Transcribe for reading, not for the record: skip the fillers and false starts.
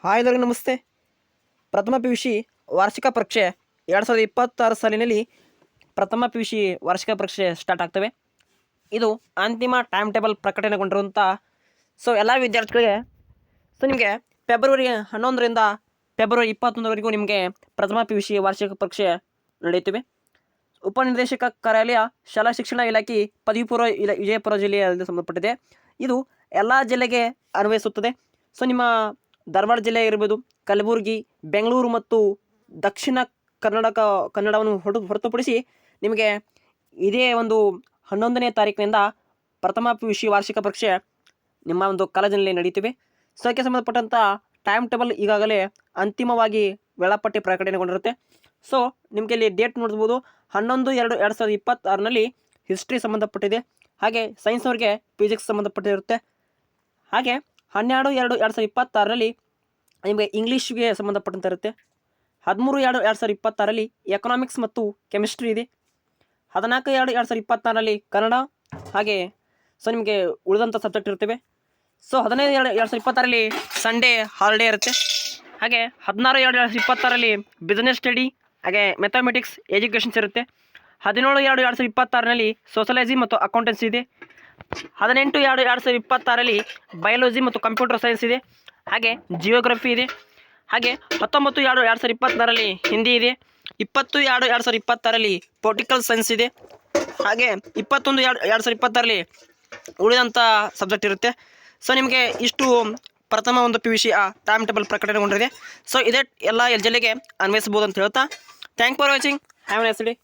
Hi ಎಲ್ಲರಿಗೂ ನಮಸ್ತೆ. ಪ್ರಥಮ ಪಿ ಯು ಸಿ ವಾರ್ಷಿಕ ಪರೀಕ್ಷೆ 2026 ಸಾಲಿನಲ್ಲಿ ಪ್ರಥಮ ಪಿ ಯು ಸಿ ವಾರ್ಷಿಕ ಪರೀಕ್ಷೆ ಸ್ಟಾರ್ಟ್ ಆಗ್ತವೆ. ಇದು ಅಂತಿಮ ಟೈಮ್ ಟೇಬಲ್ ಪ್ರಕಟಣೆಗೊಂಡಿರುವಂಥ ಎಲ್ಲ ವಿದ್ಯಾರ್ಥಿಗಳಿಗೆ ನಿಮಗೆ ಫೆಬ್ರವರಿ 11ರಿಂದ ಫೆಬ್ರವರಿ 21ವರೆಗೂ ನಿಮಗೆ ಪ್ರಥಮ ಪಿ ಯು ಸಿ ವಾರ್ಷಿಕ ಪರೀಕ್ಷೆ ನಡೆಯುತ್ತಿವೆ. ಉಪನಿರ್ದೇಶಕ ಕಾರ್ಯಾಲಯ ಶಾಲಾ ಶಿಕ್ಷಣ ಇಲಾಖೆ ಪದವಿ ಪೂರ್ವ ವಿಜಯಪುರ ಜಿಲ್ಲೆಯಲ್ಲಿ ಸಂಬಂಧಪಟ್ಟಿದೆ. ಇದು ಎಲ್ಲ ಜಿಲ್ಲೆಗೆ ಅನ್ವಯಿಸುತ್ತದೆ. ನಿಮ್ಮ ಧಾರವಾಡ ಜಿಲ್ಲೆ ಇರ್ಬೋದು, ಕಲಬುರಗಿ, ಬೆಂಗಳೂರು ಮತ್ತು ದಕ್ಷಿಣ ಕನ್ನಡವನ್ನು ಹೊರತುಪಡಿಸಿ ನಿಮಗೆ ಇದೇ ಒಂದು 11ನೇ ತಾರೀಕಿನಿಂದ ಪ್ರಥಮ ಪಿ ಯು ಸಿ ವಾರ್ಷಿಕ ಪರೀಕ್ಷೆ ನಿಮ್ಮ ಒಂದು ಕಾಲೇಜಿನಲ್ಲಿ ನಡೀತಿವೆ. ಅದಕ್ಕೆ ಸಂಬಂಧಪಟ್ಟಂಥ ಟೈಮ್ ಟೇಬಲ್ ಈಗಾಗಲೇ ಅಂತಿಮವಾಗಿ ವೇಳಾಪಟ್ಟಿ ಪ್ರಕಟಣೆಗೊಂಡಿರುತ್ತೆ. ನಿಮಗೆ ಇಲ್ಲಿ ಡೇಟ್ ನೋಡ್ಬೋದು. 11/2/2026ನಲ್ಲಿ ಹಿಸ್ಟ್ರಿ ಸಂಬಂಧಪಟ್ಟಿದೆ. ಹಾಗೆ ಸೈನ್ಸ್ನವ್ರಿಗೆ ಫಿಸಿಕ್ಸ್ ಸಂಬಂಧಪಟ್ಟಿರುತ್ತೆ. ಹಾಗೆ 12/2/2026ರಲ್ಲಿ ನಿಮಗೆ ಇಂಗ್ಲೀಷ್ಗೆ ಸಂಬಂಧಪಟ್ಟಂತೆ ಇರುತ್ತೆ. 13/2/2026ರಲ್ಲಿ ಎಕನಾಮಿಕ್ಸ್ ಮತ್ತು ಕೆಮಿಸ್ಟ್ರಿ ಇದೆ. 14/2/2026ರಲ್ಲಿ ಕನ್ನಡ. ಹಾಗೆ ನಿಮಗೆ ಉಳಿದಂಥ ಸಬ್ಜೆಕ್ಟ್ ಇರ್ತವೆ. 15/2/2026ರಲ್ಲಿ ಸಂಡೇ ಹಾಲಿಡೇ ಇರುತ್ತೆ. ಹಾಗೆ 16/2/2026ರಲ್ಲಿ ಬಿಸ್ನೆಸ್ ಸ್ಟಡಿ ಹಾಗೆ ಮ್ಯಾಥಮೆಟಿಕ್ಸ್ ಎಜುಕೇಷನ್ಸ್ ಇರುತ್ತೆ. 17/2/2026ರಲ್ಲಿ ಸೋಷಾಲಜಿ ಮತ್ತು ಅಕೌಂಟೆನ್ಸಿ ಇದೆ. 18/2/2026ರಲ್ಲಿ ಬಯಾಲಜಿ ಮತ್ತು ಕಂಪ್ಯೂಟರ್ ಸೈನ್ಸ್ ಇದೆ. ಹಾಗೆ ಜಿಯೋಗ್ರಫಿ ಇದೆ. ಹಾಗೆ 19/2/2026ರಲ್ಲಿ ಹಿಂದಿ ಇದೆ. 20/2/2026ರಲ್ಲಿ ಪೊಲಿಟಿಕಲ್ ಸೈನ್ಸ್ ಇದೆ. ಹಾಗೆ 21/2/2026ರಲ್ಲಿ ಉಳಿದಂಥ ಸಬ್ಜೆಕ್ಟ್ ಇರುತ್ತೆ. ನಿಮಗೆ ಇಷ್ಟು ಪ್ರಥಮ ಒಂದು P U C time table ಪ್ರಕಟಣೆಗೊಂಡಿದೆ. ಇದೇ ಎಲ್ಲ ಜಿಲ್ಲೆಗೆ ಅನ್ವಯಿಸ್ಬೋದು ಅಂತ ಹೇಳ್ತಾ thank for watching. Have a nice day.